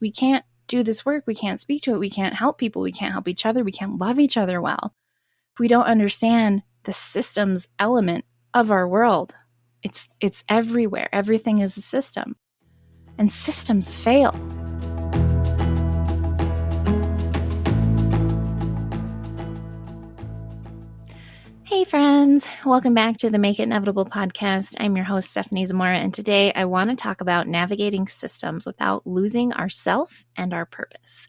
We can't do this work. We can't speak to it. We can't help people. We can't help each other. We can't love each other well if we don't understand the systems element of our world. It's everywhere. Everything is a system. And systems fail. Hey friends, welcome back to the Make It Inevitable podcast. I'm your host, Stephanie Zamora, and today I want to talk about navigating systems without losing ourself and our purpose.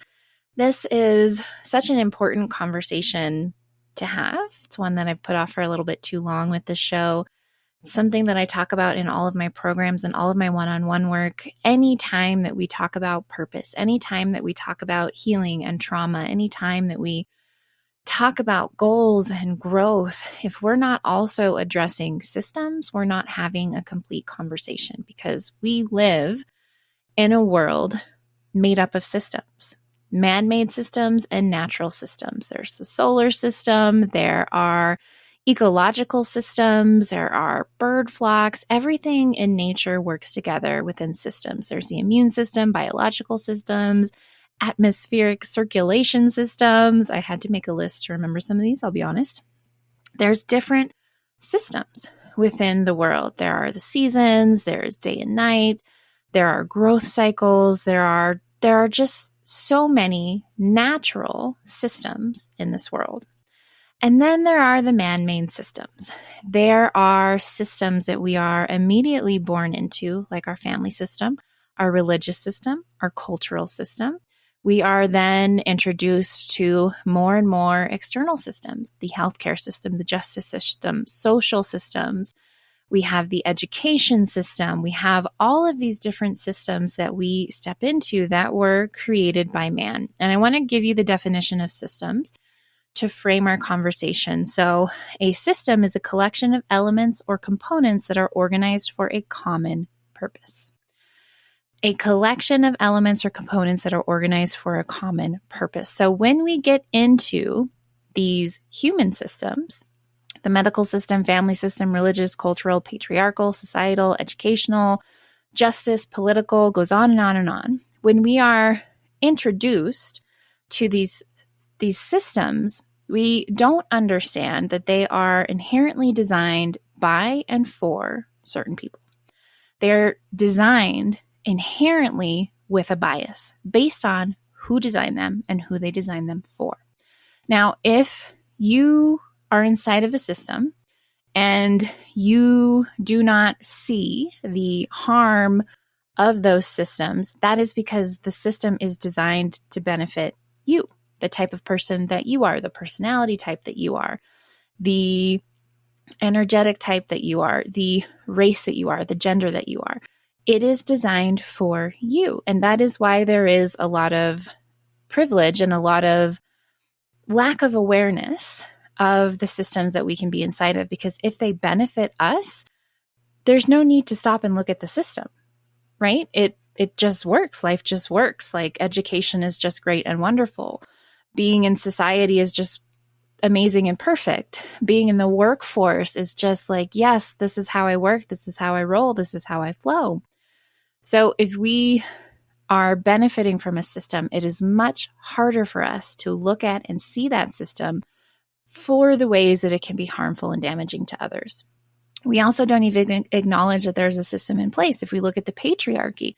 This is such an important conversation to have. It's one that I've put off for a little bit too long with this show. It's something that I talk about in all of my programs and all of my one-on-one work. Anytime that we talk about purpose, anytime that we talk about healing and trauma, anytime that we talk about goals and growth, if we're not also addressing systems, we're not having a complete conversation, because we live in a world made up of systems, man-made systems and natural systems. There's the solar system, there are ecological systems, there are bird flocks. Everything in nature works together within systems. There's the immune system, biological systems, atmospheric circulation systems. I had to make a list to remember some of these, I'll be honest. There's different systems within the world. There are the seasons, there's day and night, there are growth cycles, there are just so many natural systems in this world. And then there are the man-made systems. There are systems that we are immediately born into, like our family system, our religious system, our cultural system. We are then introduced to more and more external systems, the healthcare system, the justice system, social systems. We have the education system. We have all of these different systems that we step into that were created by man. And I want to give you the definition of systems to frame our conversation. So a system is a collection of elements or components that are organized for a common purpose. A collection of elements or components that are organized for a common purpose. So when we get into these human systems, the medical system, family system, religious, cultural, patriarchal, societal, educational, justice, political, goes on and on and on. When we are introduced to these systems, we don't understand that they are inherently designed by and for certain people. They're designed inherently with a bias based on who designed them and who they designed them for. Now, if you are inside of a system and you do not see the harm of those systems, that is because the system is designed to benefit you, the type of person that you are, the personality type that you are, the energetic type that you are, the race that you are, the gender that you are. It is designed for you. And that is why there is a lot of privilege and a lot of lack of awareness of the systems that we can be inside of, because if they benefit us, there's no need to stop and look at the system, right? It just works. Life just works. Like education is just great and wonderful. Being in society is just amazing and perfect. Being in the workforce is just like, yes, this is how I work. This is how I roll. This is how I flow. So if we are benefiting from a system, it is much harder for us to look at and see that system for the ways that it can be harmful and damaging to others. We also don't even acknowledge that there's a system in place. If we look at the patriarchy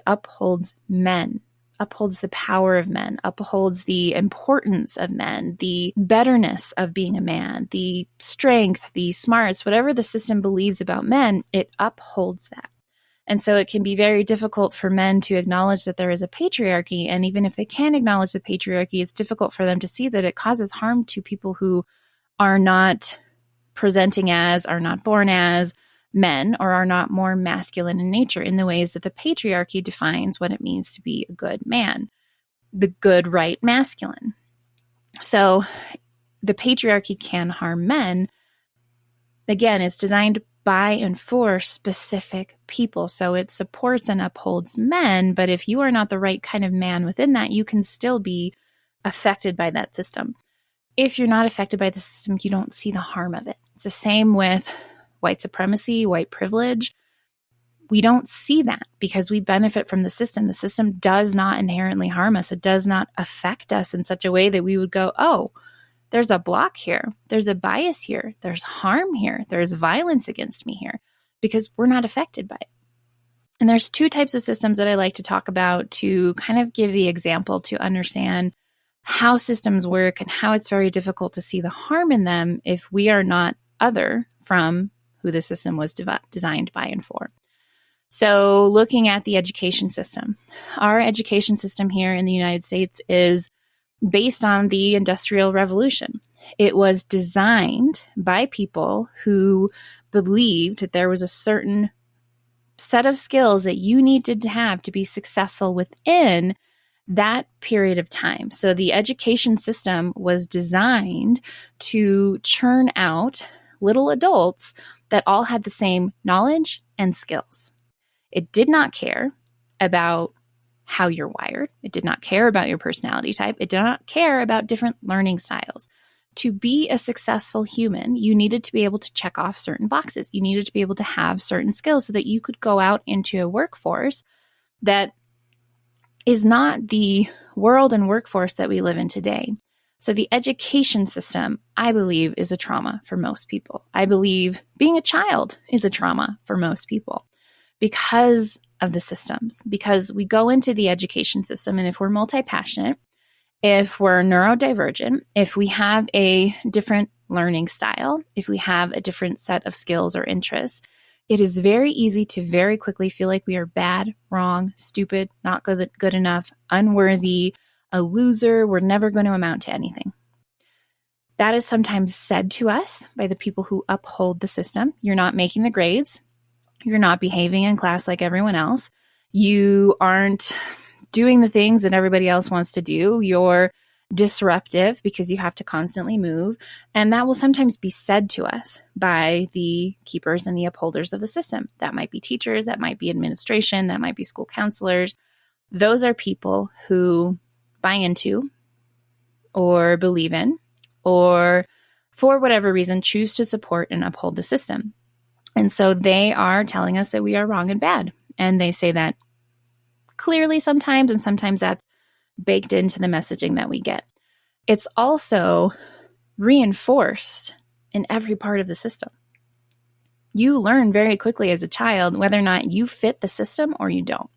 upholds men, upholds the power of men, upholds the importance of men, the betterness of being a man, the strength, the smarts, whatever the system believes about men, it upholds that. And so it can be very difficult for men to acknowledge that there is a patriarchy. And even if they can acknowledge the patriarchy, it's difficult for them to see that it causes harm to people who are not presenting as, are not born as men, or are not more masculine in nature in the ways that the patriarchy defines what it means to be a good man, the good, right masculine. So the patriarchy can harm men. Again, it's designed by and for specific people. So it supports and upholds men, but if you are not the right kind of man within that, you can still be affected by that system. If you're not affected by the system, you don't see the harm of it. It's the same with white supremacy, white privilege. we don't see that because we benefit from the system. The system does not inherently harm us. It does not affect us in such a way that we would go, oh, there's a block here. There's a bias here. There's harm here. There's violence against me here, because we're not affected by it. And there's two types of systems that I like to talk about to kind of give the example to understand how systems work and how it's very difficult to see the harm in them if we are not other from who the system was designed by and for. So looking at the education system, our education system here in the United States is based on the Industrial Revolution. It was designed by people who believed that there was a certain set of skills that you needed to have to be successful within that period of time. So the education system was designed to churn out little adults that all had the same knowledge and skills. It did not care about how you're wired. It did not care about your personality type. It did not care about different learning styles. To be a successful human, you needed to be able to check off certain boxes. You needed to be able to have certain skills so that you could go out into a workforce that is not the world and workforce that we live in today. So the education system, I believe, is a trauma for most people. I believe being a child is a trauma for most people because of the systems, because we go into the education system, and if we're multi-passionate, if we're neurodivergent, if we have a different learning style, if we have a different set of skills or interests, it is very easy to very quickly feel like we are bad, wrong, stupid, not good enough, unworthy, a loser. We're never going to amount to anything. That is sometimes said to us by the people who uphold the system. You're not making the grades. You're not behaving in class like everyone else. You aren't doing the things that everybody else wants to do. You're disruptive because you have to constantly move. And that will sometimes be said to us by the keepers and the upholders of the system. That might be teachers, that might be administration, that might be school counselors. Those are people who buy into or believe in, or for whatever reason, choose to support and uphold the system. And so they are telling us that we are wrong and bad. And they say that clearly sometimes, and sometimes that's baked into the messaging that we get. It's also reinforced in every part of the system. You learn very quickly as a child whether or not you fit the system or you don't.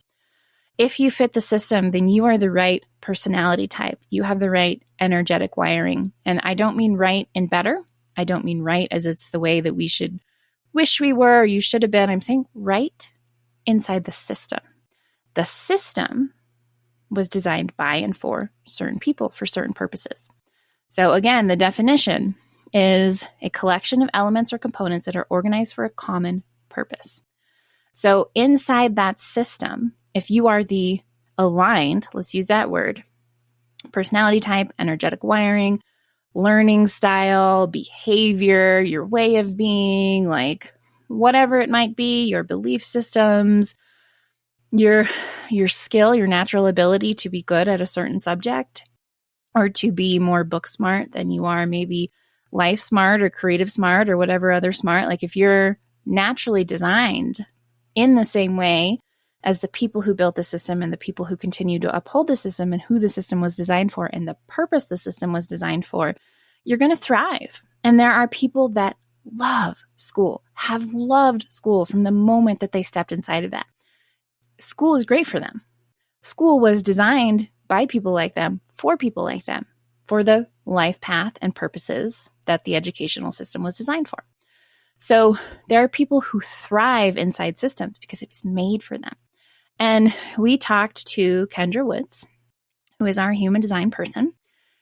If you fit the system, then you are the right personality type. You have the right energetic wiring. And I don't mean right and better. I don't mean right as it's the way that we should wish we were or you should have been. I'm saying right inside the system. The system was designed by and for certain people for certain purposes. So again, the definition is a collection of elements or components that are organized for a common purpose. So inside that system, if you are the aligned, let's use that word, personality type, energetic wiring, learning style, behavior, your way of being, like whatever it might be, your belief systems, your skill, your natural ability to be good at a certain subject or to be more book smart than you are maybe life smart or creative smart or whatever other smart. Like if you're naturally designed in the same way as the people who built the system and the people who continue to uphold the system and who the system was designed for and the purpose the system was designed for, you're going to thrive. And there are people that love school, have loved school from the moment that they stepped inside of that. School is great for them. School was designed by people like them, for people like them, for the life path and purposes that the educational system was designed for. So there are people who thrive inside systems because it was made for them. And we talked to Kendra Woods, who is our human design person.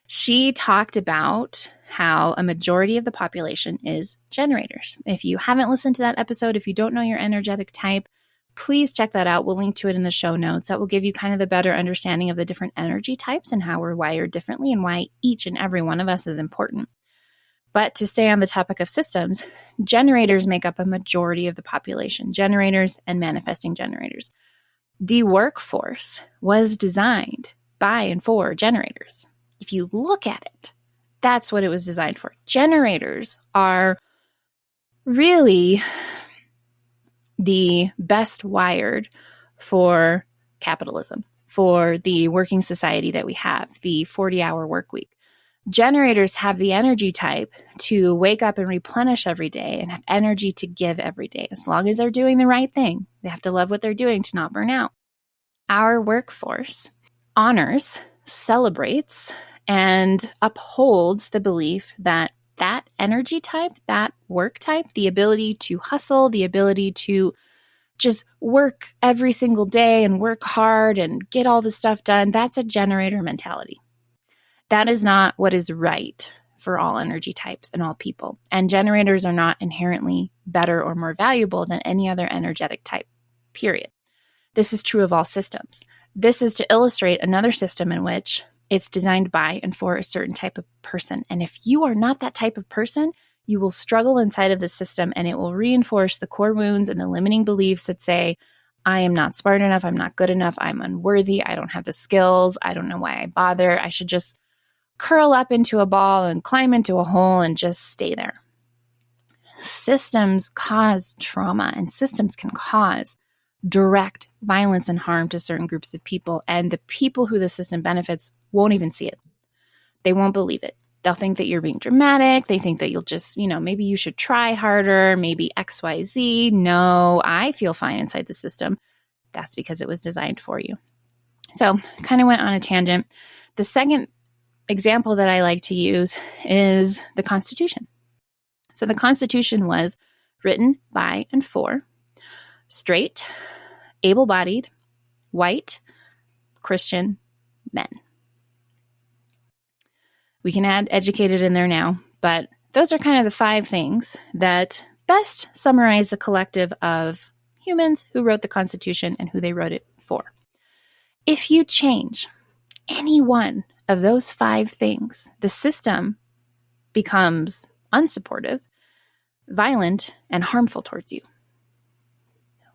She talked about how a majority of the population is generators. If you haven't listened to that episode, if you don't know your energetic type, please check that out. We'll link to it in the show notes. That will give you kind of a better understanding of the different energy types and how we're wired differently and why each and every one of us is important. But to stay on the topic of systems, generators make up a majority of the population, generators and manifesting generators. The workforce was designed by and for generators. If you look at it, that's what it was designed for. Generators are really the best wired for capitalism, for the working society that we have, the 40-hour work week. Generators have the energy type to wake up and replenish every day and have energy to give every day, as long as they're doing the right thing. They have to love what they're doing to not burn out. Our workforce honors, celebrates, and upholds the belief that that energy type, that work type, the ability to hustle, the ability to just work every single day and work hard and get all the stuff done, that's a generator mentality. That is not what is right for all energy types and all people. And generators are not inherently better or more valuable than any other energetic type, period. This is true of all systems. This is to illustrate another system in which it's designed by and for a certain type of person. And if you are not that type of person, you will struggle inside of the system, and it will reinforce the core wounds and the limiting beliefs that say, I am not smart enough, I'm not good enough, I'm unworthy, I don't have the skills, I don't know why I bother, I should just curl up into a ball and climb into a hole and just stay there. Systems cause trauma, and systems can cause direct violence and harm to certain groups of people, and the people who the system benefits won't even see it. They won't believe it. They'll think that you're being dramatic. They think that you'll just, maybe you should try harder, maybe XYZ. No, I feel fine inside the system. That's because it was designed for you. So kind of went on a tangent. The second example that I like to use is the Constitution. So the Constitution was written by and for straight, able-bodied, white, Christian men. We can add educated in there now, but those are kind of the 5 things that best summarize the collective of humans who wrote the Constitution and who they wrote it for. If you change any one of those 5 things, the system becomes unsupportive, violent, and harmful towards you.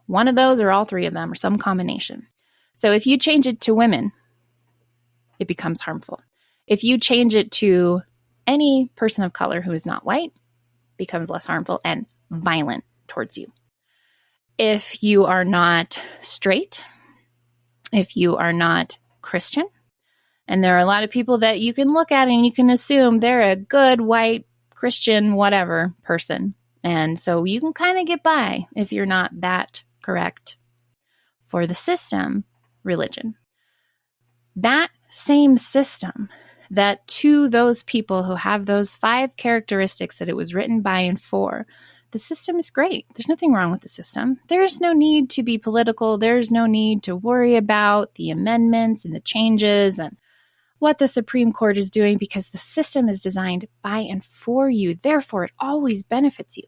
One of those or all 3 of them or some combination. So if you change it to women, it becomes harmful. If you change it to any person of color who is not white, it becomes less harmful and violent towards you. If you are not straight, if you are not Christian, and there are a lot of people that you can look at and you can assume they're a good white Christian whatever person. And so you can kind of get by if you're not that correct for the system religion. That same system that to those people who have those 5 characteristics that it was written by and for, the system is great. There's nothing wrong with the system. There's no need to be political. There's no need to worry about the amendments and the changes and what the Supreme Court is doing, because the system is designed by and for you. Therefore, it always benefits you.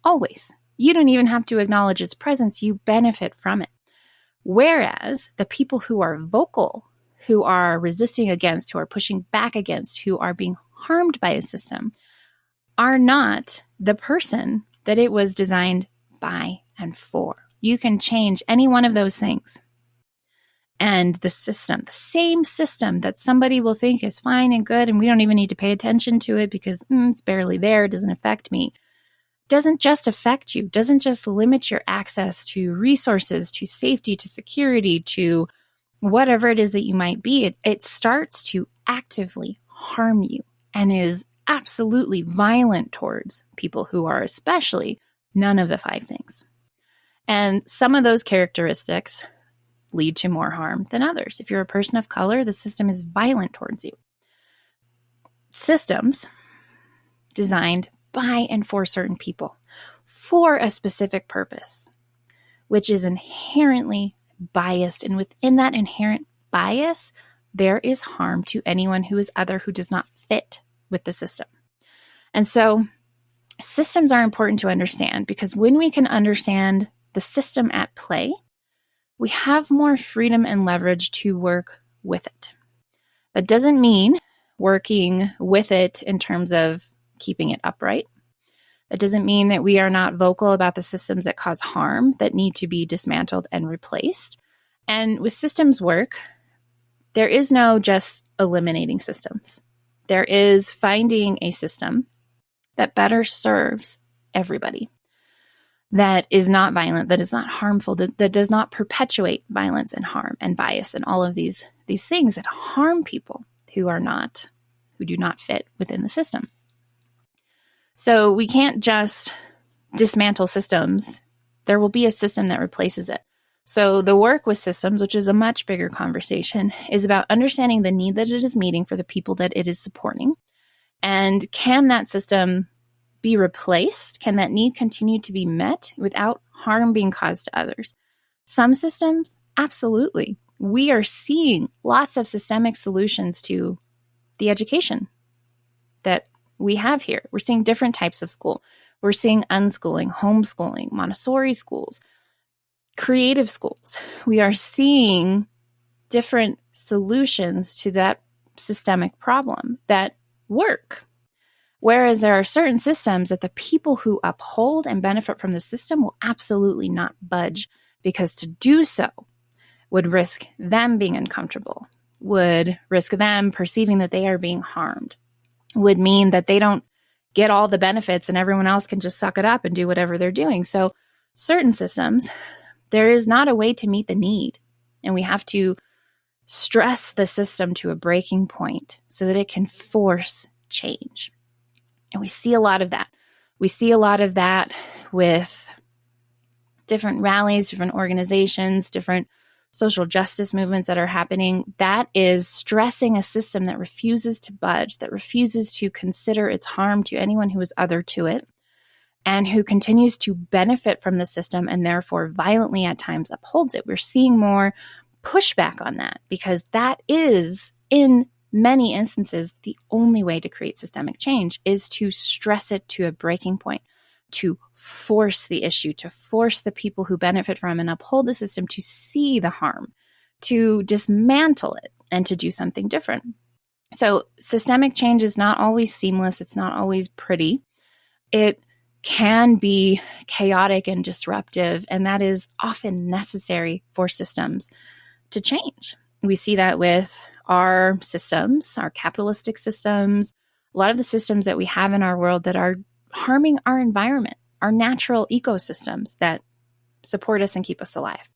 Always. You don't even have to acknowledge its presence. You benefit from it. Whereas the people who are vocal, who are resisting against, who are pushing back against, who are being harmed by a system, are not the person that it was designed by and for. You can change any one of those things. And the system, the same system that somebody will think is fine and good, and we don't even need to pay attention to it because it's barely there, it doesn't affect me, doesn't just affect you, doesn't just limit your access to resources, to safety, to security, to whatever it is that you might be. It starts to actively harm you and is absolutely violent towards people who are especially none of the 5 things. And some of those characteristics lead to more harm than others. If you're a person of color, the system is violent towards you. Systems designed by and for certain people for a specific purpose, which is inherently biased. And within that inherent bias, there is harm to anyone who is other, who does not fit with the system. And so systems are important to understand, because when we can understand the system at play, we have more freedom and leverage to work with it. That doesn't mean working with it in terms of keeping it upright. That doesn't mean that we are not vocal about the systems that cause harm, that need to be dismantled and replaced. And with systems work, there is no just eliminating systems. There is finding a system that better serves everybody. that is not violent, that is not harmful, that does not perpetuate violence and harm and bias and all of these things that harm people who do not fit within the system. So we can't just dismantle systems. There will be a system that replaces it. So the work with systems, which is a much bigger conversation, is about understanding the need that it is meeting for the people that it is supporting. And can that system be replaced? Can that need continue to be met without harm being caused to others? Some systems, absolutely. We are seeing lots of systemic solutions to the education that we have here. We're seeing different types of school. We're seeing unschooling, homeschooling, Montessori schools, creative schools. We are seeing different solutions to that systemic problem that work. Whereas there are certain systems that the people who uphold and benefit from the system will absolutely not budge, because to do so would risk them being uncomfortable, would risk them perceiving that they are being harmed, would mean that they don't get all the benefits and everyone else can just suck it up and do whatever they're doing. So certain systems, there is not a way to meet the need. And we have to stress the system to a breaking point so that it can force change. And we see a lot of that. We see a lot of that with different rallies, different organizations, different social justice movements that are happening. That is stressing a system that refuses to budge, that refuses to consider its harm to anyone who is other to it, and who continues to benefit from the system and therefore violently at times upholds it. We're seeing more pushback on that because that is, in many instances, the only way to create systemic change is to stress it to a breaking point, to force the issue, to force the people who benefit from and uphold the system to see the harm, to dismantle it, and to do something different. So systemic change is not always seamless. It's not always pretty. It can be chaotic and disruptive, and that is often necessary for systems to change. We see that with our systems, our capitalistic systems, a lot of the systems that we have in our world that are harming our environment, our natural ecosystems that support us and keep us alive.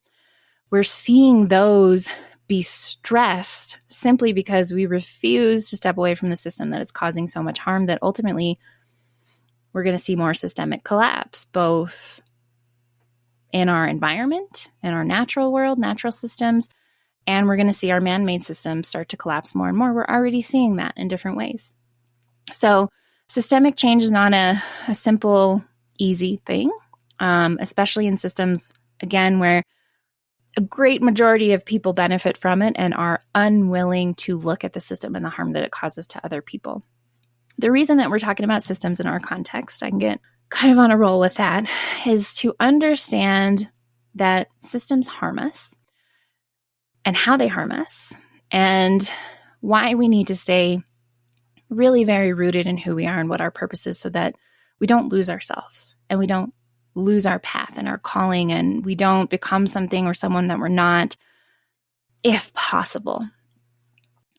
We're seeing those be stressed simply because we refuse to step away from the system that is causing so much harm that ultimately we're going to see more systemic collapse, both in our environment, in our natural world, natural systems, and we're going to see our man-made systems start to collapse more and more. We're already seeing that in different ways. So systemic change is not a simple, easy thing, especially in systems, again, where a great majority of people benefit from it and are unwilling to look at the system and the harm that it causes to other people. The reason that we're talking about systems in our context, I can get kind of on a roll with that, is to understand that systems harm us and how they harm us and why we need to stay really very rooted in who we are and what our purpose is so that we don't lose ourselves and we don't lose our path and our calling and we don't become something or someone that we're not, if possible,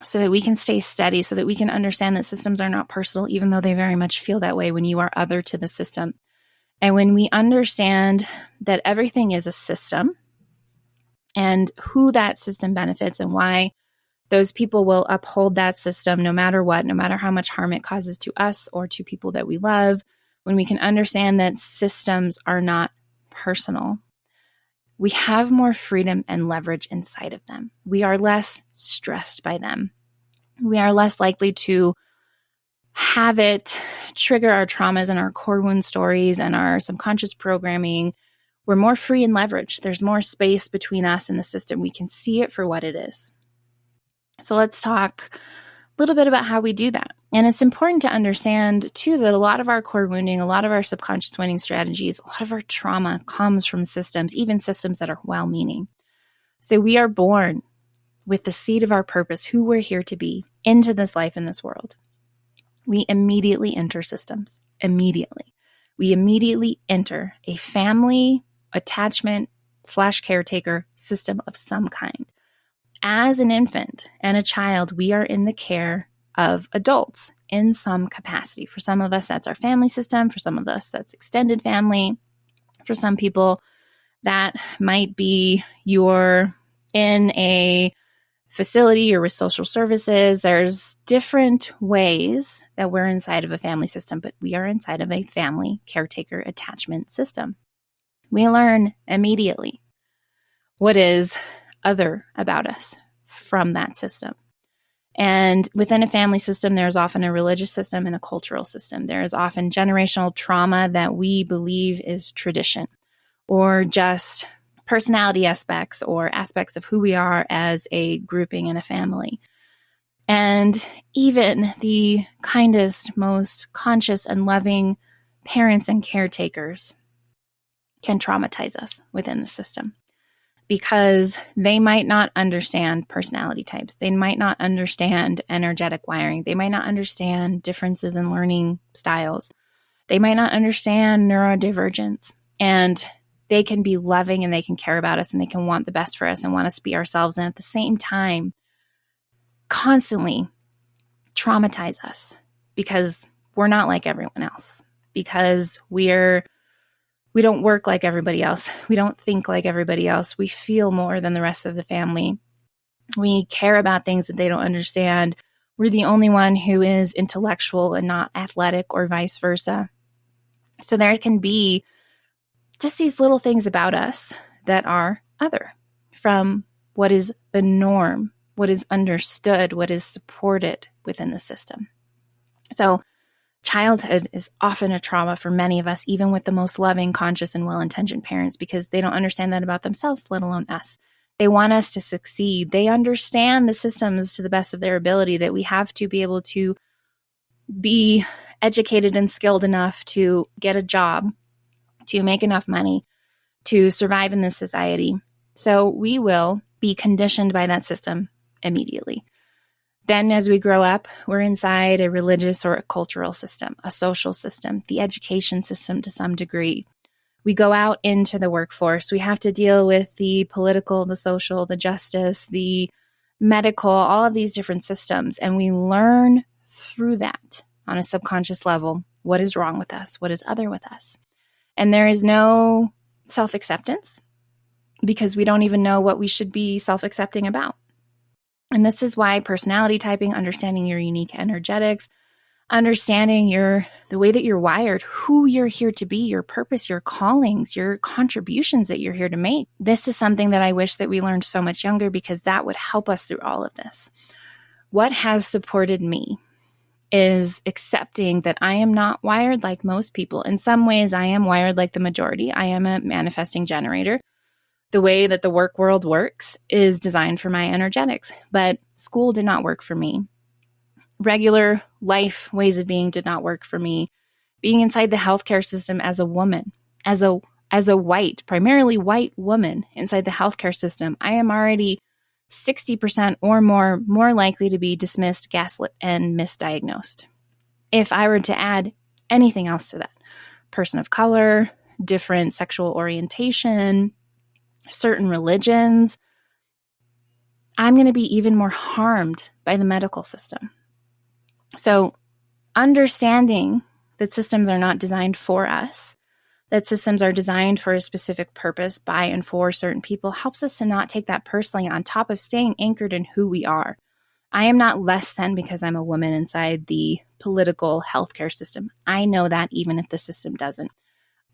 so that we can stay steady, so that we can understand that systems are not personal, even though they very much feel that way when you are other to the system. And when we understand that everything is a system and who that system benefits and why those people will uphold that system no matter what, no matter how much harm it causes to us or to people that we love, when we can understand that systems are not personal, we have more freedom and leverage inside of them. We are less stressed by them. We are less likely to have it trigger our traumas and our core wound stories and our subconscious programming. We're more free and leveraged. There's more space between us and the system. We can see it for what it is. So let's talk a little bit about how we do that. And it's important to understand, too, that a lot of our core wounding, a lot of our subconscious winning strategies, a lot of our trauma comes from systems, even systems that are well-meaning. So we are born with the seed of our purpose, who we're here to be, into this life in this world. We immediately enter systems. Immediately. We immediately enter a family attachment / caretaker system of some kind. As an infant and a child, we are in the care of adults in some capacity. For some of us, that's our family system. For some of us, that's extended family. For some people, that might be you're in a facility or with social services. There's different ways that we're inside of a family system, but we are inside of a family caretaker attachment system. We learn immediately what is other about us from that system. And within a family system, there's often a religious system and a cultural system. There is often generational trauma that we believe is tradition, or just personality aspects or aspects of who we are as a grouping in a family. And even the kindest, most conscious and loving parents and caretakers can traumatize us within the system, because they might not understand personality types. They might not understand energetic wiring. They might not understand differences in learning styles. They might not understand neurodivergence. And they can be loving and they can care about us and they can want the best for us and want us to be ourselves. And at the same time, constantly traumatize us because we're not like everyone else, because we don't work like everybody else. We don't think like everybody else. We feel more than the rest of the family. We care about things that they don't understand. We're the only one who is intellectual and not athletic, or vice versa. So there can be just these little things about us that are other from what is the norm, what is understood, what is supported within the system. So childhood is often a trauma for many of us, even with the most loving, conscious, and well-intentioned parents, because they don't understand that about themselves, let alone us. They want us to succeed. They understand the systems to the best of their ability, that we have to be able to be educated and skilled enough to get a job, to make enough money, to survive in this society. So we will be conditioned by that system immediately. Then as we grow up, we're inside a religious or a cultural system, a social system, the education system to some degree. We go out into the workforce. We have to deal with the political, the social, the justice, the medical, all of these different systems. And we learn through that on a subconscious level what is wrong with us, what is other with us. And there is no self-acceptance because we don't even know what we should be self-accepting about. And this is why personality typing, understanding your unique energetics, understanding the way that you're wired, who you're here to be, your purpose, your callings, your contributions that you're here to make. This is something that I wish that we learned so much younger, because that would help us through all of this. What has supported me is accepting that I am not wired like most people. In some ways, I am wired like the majority. I am a manifesting generator. The way that the work world works is designed for my energetics, but school did not work for me. Regular life ways of being did not work for me. Being inside the healthcare system as a woman, as a white, primarily white woman inside the healthcare system, I am already 60% or more likely to be dismissed, gaslit, and misdiagnosed. If I were to add anything else to that, person of color, different sexual orientation, certain religions, I'm going to be even more harmed by the medical system. So understanding that systems are not designed for us, that systems are designed for a specific purpose by and for certain people, helps us to not take that personally, on top of staying anchored in who we are. I am not less than because I'm a woman inside the political healthcare system. I know that even if the system doesn't.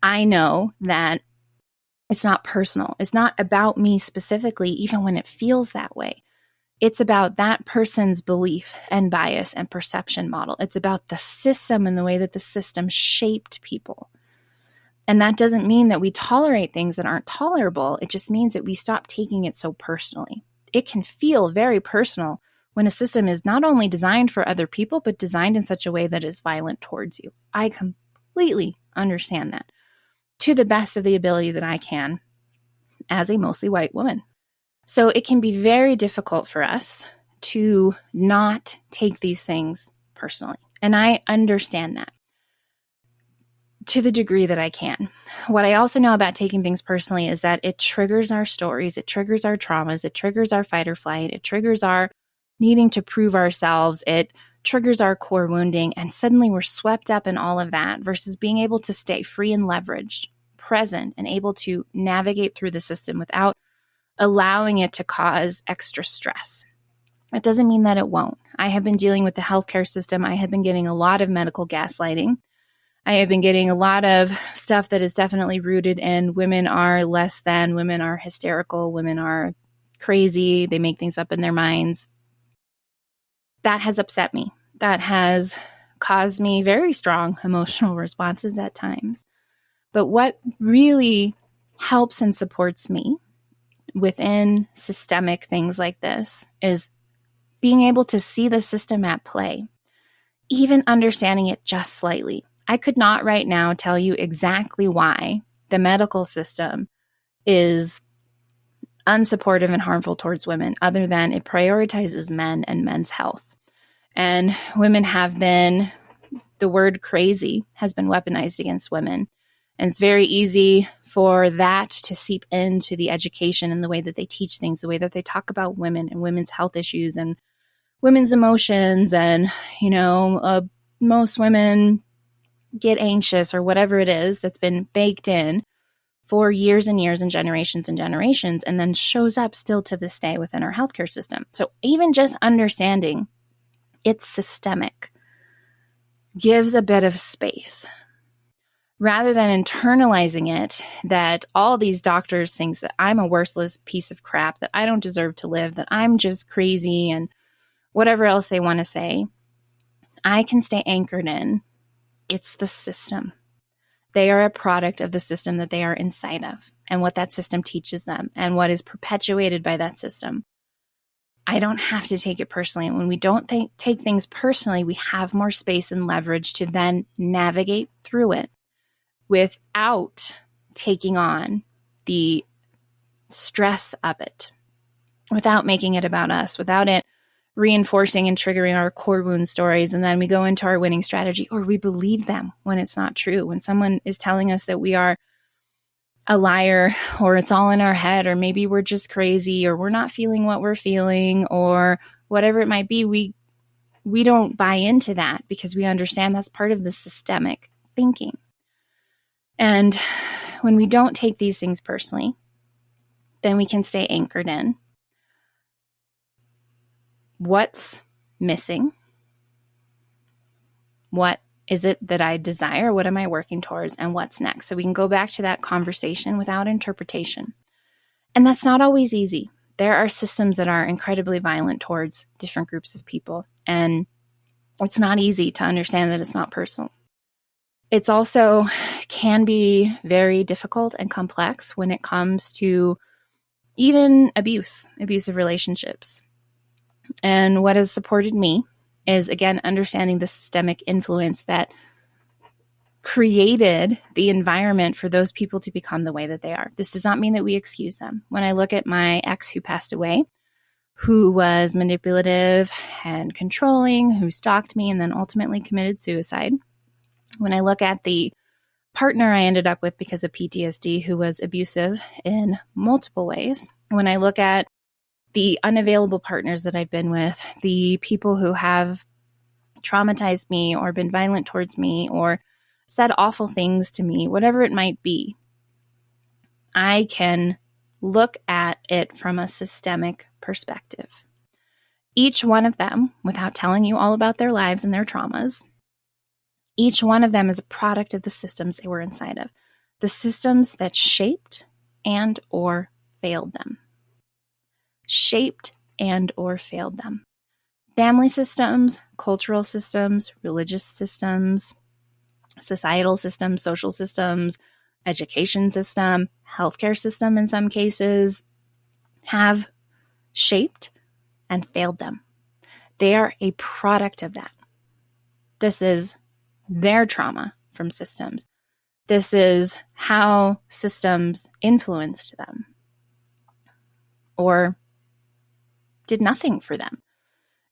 I know that it's not personal. It's not about me specifically, even when it feels that way. It's about that person's belief and bias and perception model. It's about the system and the way that the system shaped people. And that doesn't mean that we tolerate things that aren't tolerable. It just means that we stop taking it so personally. It can feel very personal when a system is not only designed for other people, but designed in such a way that is violent towards you. I completely understand that to the best of the ability that I can as a mostly white woman. So it can be very difficult for us to not take these things personally. And I understand that to the degree that I can. What I also know about taking things personally is that it triggers our stories, it triggers our traumas, it triggers our fight or flight, it triggers our needing to prove ourselves, it triggers our core wounding, and suddenly we're swept up in all of that versus being able to stay free and leveraged, present and able to navigate through the system without allowing it to cause extra stress. That doesn't mean that it won't. I have been dealing with the healthcare system. I have been getting a lot of medical gaslighting. I have been getting a lot of stuff that is definitely rooted in women are less than, women are hysterical, women are crazy, they make things up in their minds. That has upset me. That has caused me very strong emotional responses at times. But what really helps and supports me within systemic things like this is being able to see the system at play, even understanding it just slightly. I could not right now tell you exactly why the medical system is unsupportive and harmful towards women, other than it prioritizes men and men's health. And women have been, the word crazy has been weaponized against women. And it's very easy for that to seep into the education and the way that they teach things, the way that they talk about women and women's health issues and women's emotions. And, most women get anxious or whatever it is that's been baked in for years and years and generations, and then shows up still to this day within our healthcare system. So even just understanding it's systemic gives a bit of space rather than internalizing it, that all these doctors think that I'm a worthless piece of crap, that I don't deserve to live, that I'm just crazy and whatever else they want to say. I can stay anchored in it's the system. They are a product of the system that they are inside of and what that system teaches them and what is perpetuated by that system. I don't have to take it personally. And when we don't take things personally, we have more space and leverage to then navigate through it without taking on the stress of it, without making it about us, without it reinforcing and triggering our core wound stories. And then we go into our winning strategy, or we believe them when it's not true. When someone is telling us that we are a liar, or it's all in our head, or maybe we're just crazy, or we're not feeling what we're feeling, or whatever it might be, we don't buy into that because we understand that's part of the systemic thinking. And when we don't take these things personally, then we can stay anchored in what's missing, what is it that I desire, what am I working towards, and what's next. So we can go back to that conversation without interpretation. And that's not always easy. There are systems that are incredibly violent towards different groups of people, and it's not easy to understand that it's not personal. It's also can be very difficult and complex when it comes to even abusive relationships. And what has supported me is, again, understanding the systemic influence that created the environment for those people to become the way that they are. This does not mean that we excuse them. When I look at my ex who passed away, who was manipulative and controlling, who stalked me and then ultimately committed suicide, when I look at the partner I ended up with because of PTSD who was abusive in multiple ways, when I look at the unavailable partners that I've been with, the people who have traumatized me or been violent towards me or said awful things to me, whatever it might be, I can look at it from a systemic perspective. Each one of them, without telling you all about their lives and their traumas, each one of them is a product of the systems they were inside of, the systems that shaped and or failed them. Shaped and or failed them. Family systems, cultural systems, religious systems, societal systems, social systems, education system, healthcare system in some cases have shaped and failed them. They are a product of that. This is their trauma from systems. This is how systems influenced them or did nothing for them,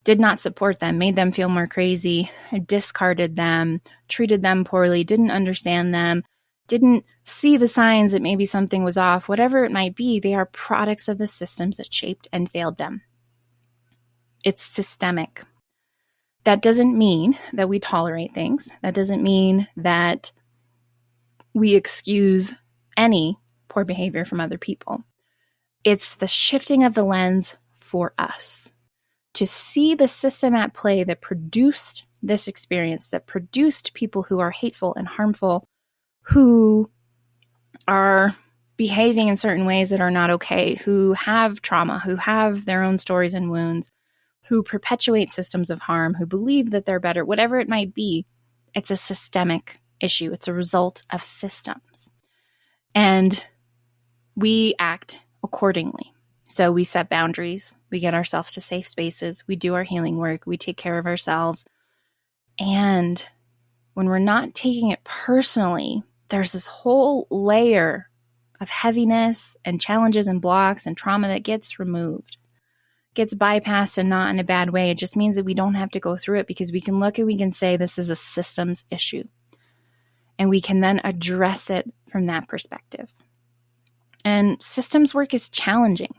did not support them, made them feel more crazy, discarded them, treated them poorly, didn't understand them, didn't see the signs that maybe something was off, whatever it might be. They are products of the systems that shaped and failed them. It's systemic. That doesn't mean that we tolerate things. That doesn't mean that we excuse any poor behavior from other people. It's the shifting of the lens for us to see the system at play that produced this experience, that produced people who are hateful and harmful, who are behaving in certain ways that are not okay, who have trauma, who have their own stories and wounds, who perpetuate systems of harm, who believe that they're better, whatever it might be. It's a systemic issue. It's a result of systems. And we act accordingly. So we set boundaries, we get ourselves to safe spaces, we do our healing work, we take care of ourselves. And when we're not taking it personally, there's this whole layer of heaviness and challenges and blocks and trauma that gets removed, gets bypassed, and not in a bad way. It just means that we don't have to go through it, because we can look and we can say this is a systems issue. And we can then address it from that perspective. And systems work is challenging.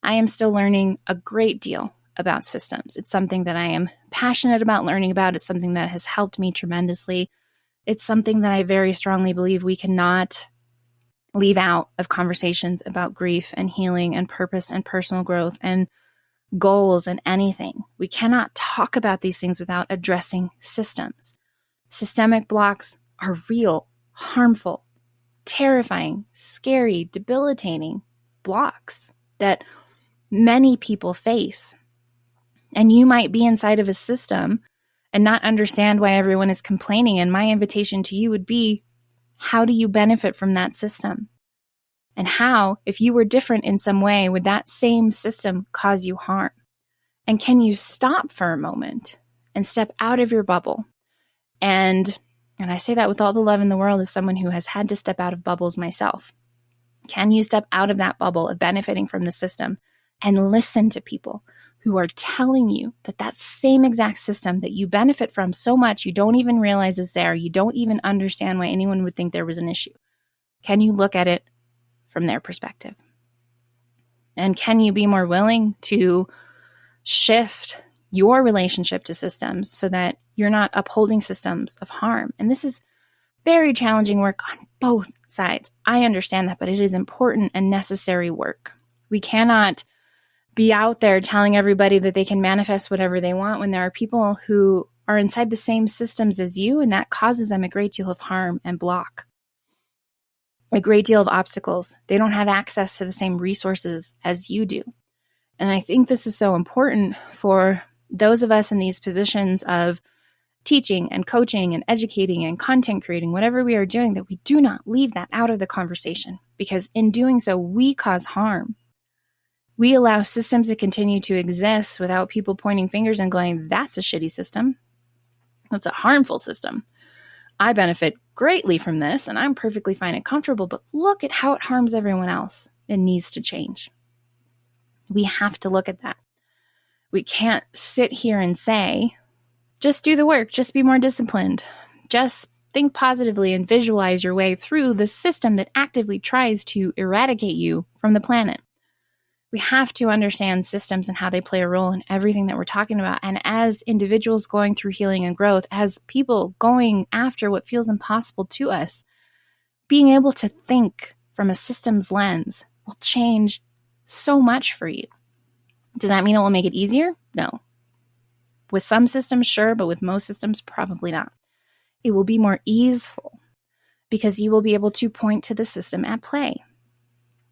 I am still learning a great deal about systems. It's something that I am passionate about learning about. It's something that has helped me tremendously. It's something that I very strongly believe we cannot leave out of conversations about grief and healing and purpose and personal growth and goals and anything. We cannot talk about these things without addressing systems. Systemic blocks are real, harmful, terrifying, scary, debilitating blocks that many people face. And you might be inside of a system and not understand why everyone is complaining. And my invitation to you would be, how do you benefit from that system? And how, if you were different in some way, would that same system cause you harm? And can you stop for a moment and step out of your bubble? And I say that with all the love in the world as someone who has had to step out of bubbles myself. Can you step out of that bubble of benefiting from the system and listen to people who are telling you that that same exact system that you benefit from so much you don't even realize is there, you don't even understand why anyone would think there was an issue? Can you look at it from their perspective? And can you be more willing to shift your relationship to systems so that you're not upholding systems of harm? And this is very challenging work on both sides. I understand that, but it is important and necessary work. We cannot be out there telling everybody that they can manifest whatever they want when there are people who are inside the same systems as you, and that causes them a great deal of harm and block, a great deal of obstacles. They don't have access to the same resources as you do. And I think this is so important for those of us in these positions of teaching and coaching and educating and content creating, whatever we are doing, that we do not leave that out of the conversation, because in doing so, we cause harm. We allow systems to continue to exist without people pointing fingers and going, that's a shitty system. That's a harmful system. I benefit greatly from this and I'm perfectly fine and comfortable, but look at how it harms everyone else. It needs to change. We have to look at that. We can't sit here and say, just do the work, just be more disciplined, just think positively and visualize your way through the system that actively tries to eradicate you from the planet. We have to understand systems and how they play a role in everything that we're talking about. And as individuals going through healing and growth, as people going after what feels impossible to us, being able to think from a systems lens will change so much for you. Does that mean it will make it easier? No. With some systems, sure, but with most systems, probably not. It will be more easeful because you will be able to point to the system at play.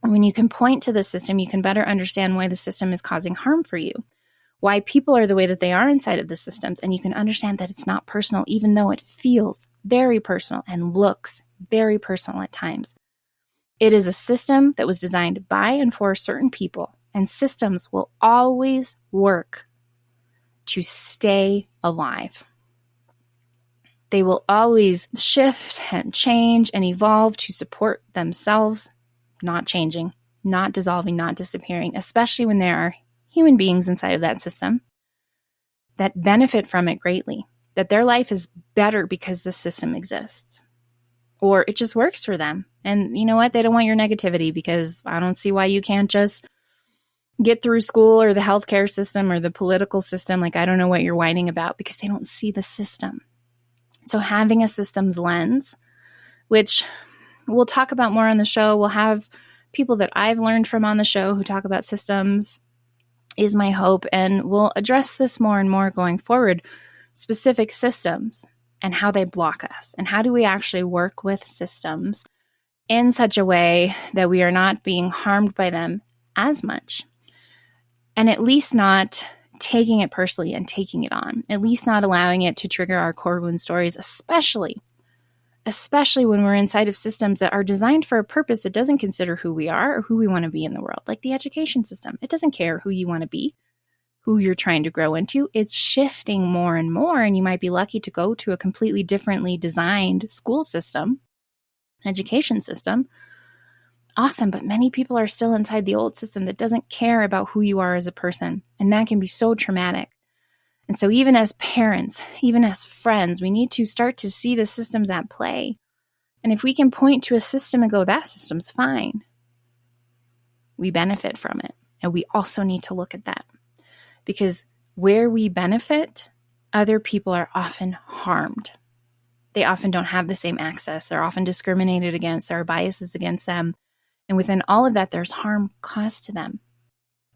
When you can point to the system, you can better understand why the system is causing harm for you, why people are the way that they are inside of the systems, and you can understand that it's not personal, even though it feels very personal and looks very personal at times. It is a system that was designed by and for certain people, and systems will always work to stay alive. They will always shift and change and evolve to support themselves, not changing, not dissolving, not disappearing, especially when there are human beings inside of that system that benefit from it greatly, that their life is better because the system exists, or it just works for them. And you know what? They don't want your negativity, because I don't see why you can't just get through school or the healthcare system or the political system. Like, I don't know what you're whining about, because they don't see the system. So having a systems lens, which we'll talk about more on the show. We'll have people that I've learned from on the show who talk about systems, is my hope. And we'll address this more and more going forward, specific systems and how they block us. And how do we actually work with systems in such a way that we are not being harmed by them as much. And at least not taking it personally and taking it on. At least not allowing it to trigger our core wound stories, especially when we're inside of systems that are designed for a purpose that doesn't consider who we are or who we want to be in the world, like the education system. It doesn't care who you want to be, who you're trying to grow into. It's shifting more and more, and you might be lucky to go to a completely differently designed school system, education system. Awesome, but many people are still inside the old system that doesn't care about who you are as a person, and that can be so traumatic. And so even as parents, even as friends, we need to start to see the systems at play. And if we can point to a system and go, that system's fine, we benefit from it. And we also need to look at that. Because where we benefit, other people are often harmed. They often don't have the same access. They're often discriminated against. There are biases against them. And within all of that, there's harm caused to them,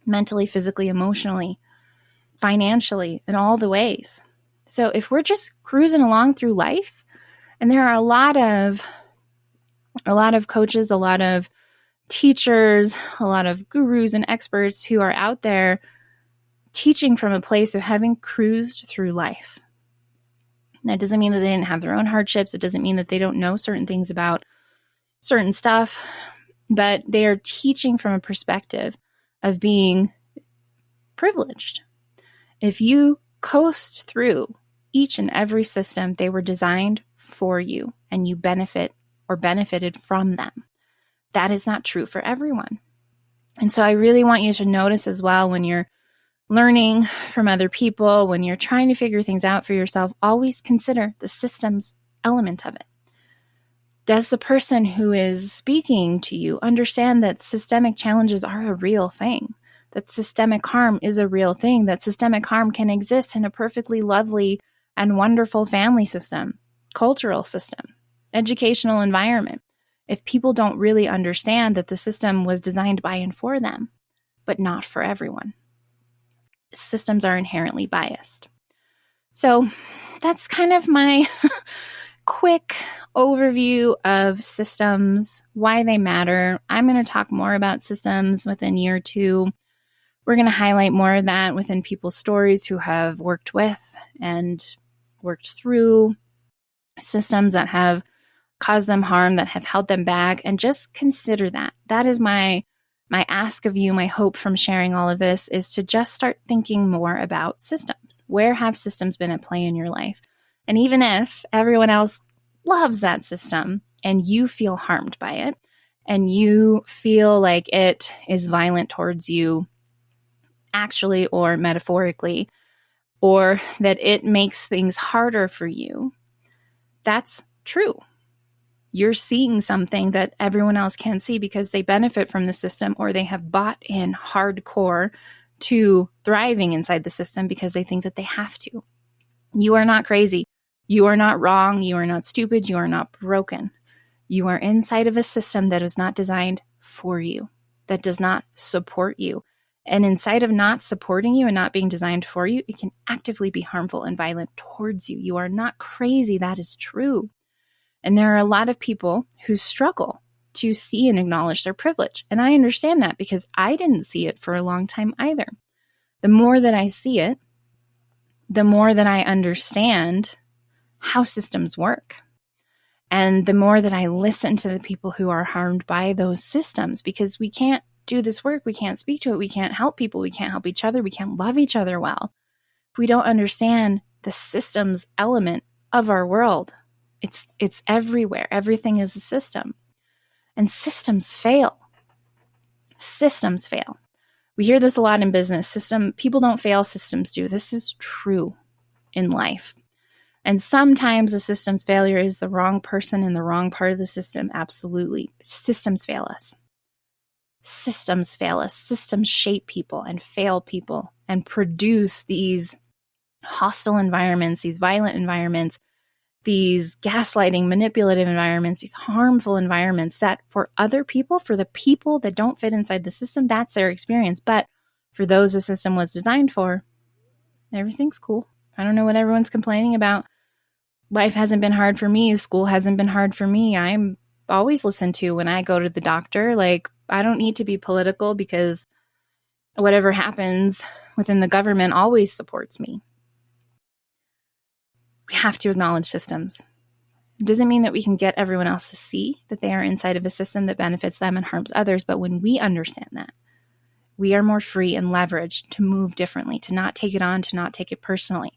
mentally, physically, emotionally, financially, in all the ways. So if we're just cruising along through life, and there are a lot of coaches, a lot of teachers, a lot of gurus and experts who are out there teaching from a place of having cruised through life. That doesn't mean that they didn't have their own hardships. It doesn't mean that they don't know certain things about certain stuff, but they are teaching from a perspective of being privileged. If you coast through each and every system, they were designed for you, and you benefit or benefited from them. That is not true for everyone. And so I really want you to notice as well, when you're learning from other people, when you're trying to figure things out for yourself, always consider the systems element of it. Does the person who is speaking to you understand that systemic challenges are a real thing? That systemic harm is a real thing, that systemic harm can exist in a perfectly lovely and wonderful family system, cultural system, educational environment, if people don't really understand that the system was designed by and for them, but not for everyone. Systems are inherently biased. So that's kind of my quick overview of systems, why they matter. I'm going to talk more about systems within year 2. We're going to highlight more of that within people's stories who have worked with and worked through systems that have caused them harm, that have held them back, and just consider that. That is my ask of you, my hope from sharing all of this, is to just start thinking more about systems. Where have systems been at play in your life? And even if everyone else loves that system and you feel harmed by it, and you feel like it is violent towards you, actually or metaphorically, or that it makes things harder for you, that's true. You're seeing something that everyone else can't see because they benefit from the system, or they have bought in hardcore to thriving inside the system because they think that they have to. You are not crazy. You are not wrong. You are not stupid. You are not broken. You are inside of a system that is not designed for you, that does not support you. And inside of not supporting you and not being designed for you, it can actively be harmful and violent towards you. You are not crazy. That is true. And there are a lot of people who struggle to see and acknowledge their privilege. And I understand that because I didn't see it for a long time either. The more that I see it, the more that I understand how systems work. And the more that I listen to the people who are harmed by those systems, because we can't do this work, we can't speak to it, we can't help people, we can't help each other, we can't love each other well, if we don't understand the systems element of our world. It's everywhere. Everything is a system. And systems fail. Systems fail. We hear this a lot in business. People don't fail, systems do. This is true in life. And sometimes a system's failure is the wrong person in the wrong part of the system. Absolutely. Systems fail us. Systems fail us. Systems shape people and fail people and produce these hostile environments, these violent environments, these gaslighting, manipulative environments, these harmful environments that for other people, for the people that don't fit inside the system, that's their experience. But for those the system was designed for, everything's cool. I don't know what everyone's complaining about. Life hasn't been hard for me. School hasn't been hard for me. I'm always listened to when I go to the doctor. Like, I don't need to be political because whatever happens within the government always supports me. We have to acknowledge systems. It doesn't mean that we can get everyone else to see that they are inside of a system that benefits them and harms others. But when we understand that, we are more free and leveraged to move differently, to not take it on, to not take it personally,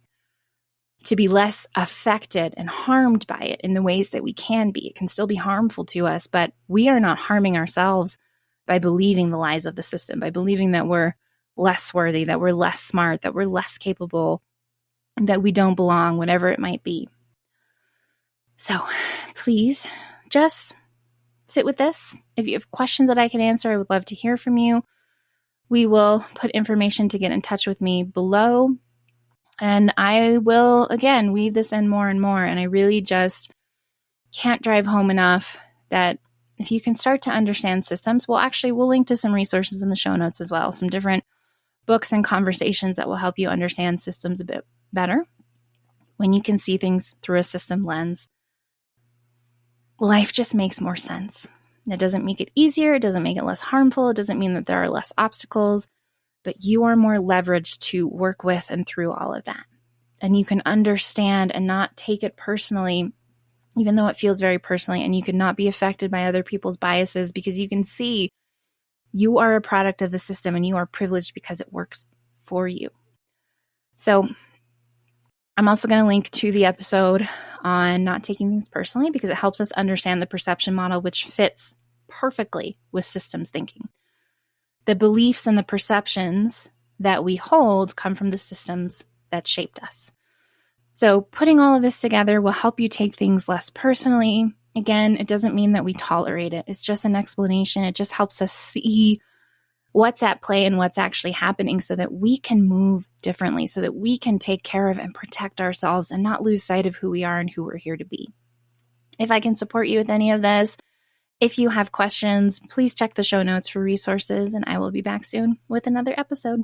to be less affected and harmed by it in the ways that we can be. It can still be harmful to us, but we are not harming ourselves by believing the lies of the system, by believing that we're less worthy, that we're less smart, that we're less capable, that we don't belong, whatever it might be. So please just sit with this. If you have questions that I can answer, I would love to hear from you. We will put information to get in touch with me below. And I will, again, weave this in more and more. And I really just can't drive home enough that if you can start to understand systems, we'll link to some resources in the show notes as well, some different books and conversations that will help you understand systems a bit better. When you can see things through a system lens, life just makes more sense. It doesn't make it easier. It doesn't make it less harmful. It doesn't mean that there are less obstacles, but you are more leveraged to work with and through all of that. And you can understand and not take it personally, even though it feels very personally, and you can not be affected by other people's biases because you can see you are a product of the system and you are privileged because it works for you. So I'm also going to link to the episode on not taking things personally because it helps us understand the perception model, which fits perfectly with systems thinking. The beliefs and the perceptions that we hold come from the systems that shaped us. So putting all of this together will help you take things less personally. Again, it doesn't mean that we tolerate it. It's just an explanation. It just helps us see what's at play and what's actually happening so that we can move differently, so that we can take care of and protect ourselves and not lose sight of who we are and who we're here to be. If I can support you with any of this, if you have questions, please check the show notes for resources, and I will be back soon with another episode.